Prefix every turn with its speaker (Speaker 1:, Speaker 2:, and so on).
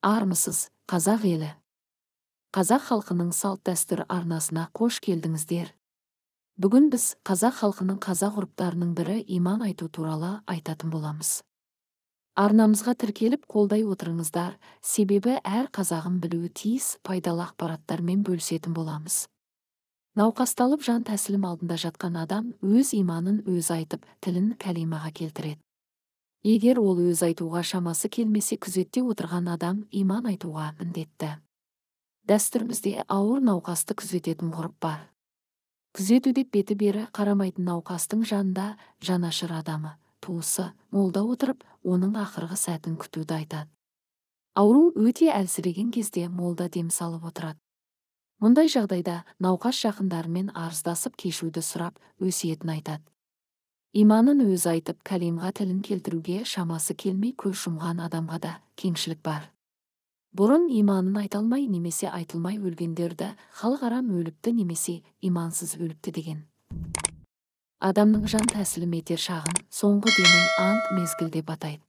Speaker 1: Армысыз, қазақ елі. Қазақ халқының салт-дәстүр арнасына қош келдіңіздер. Бүгін біз қазақ халқының қазақ ғұрыптарының бірі иман айту туралы айтатын боламыз. Арнамызға тіркеліп қолдай отырыңыздар, себебі әр қазағым білуі тиіс пайдалы ақпараттармен бөлісетін боламыз. Науқасталып жан тәсілім алдында жатқан адам өз иманын өз айтып, тілін кәлимаға келтіреді. Егер ол өз айтуға шамасы келмесе, күзетте отырған адам иман айтуға міндетті. Дәстүрімізде ауыр науқасты күзететін ғұрып бар. Күзету деп беті бері қарамайтын науқастың жанында жанашыр адамы, туысы, молда отырып, оның ақырғы сәтін күтуді айтады. Ауру өте әлсіреген кезде молда дем салып отырады. Мұндай жағдайда науқас жақындарымен арыздасып кешуді сұрап, өсиетін айтады. Иманын өз айтып, кәлимға тілін келтіруге шамасы келмей көз жұмған адамға да кеңшілік бар. Бұрын иманын айталмай немесе айтылмай өлгендерді халық арам өліпті немесе имансыз өліпті деген. Адамның жан тәсілім етер шағын соңғы демін ант мезгіл деп атайды.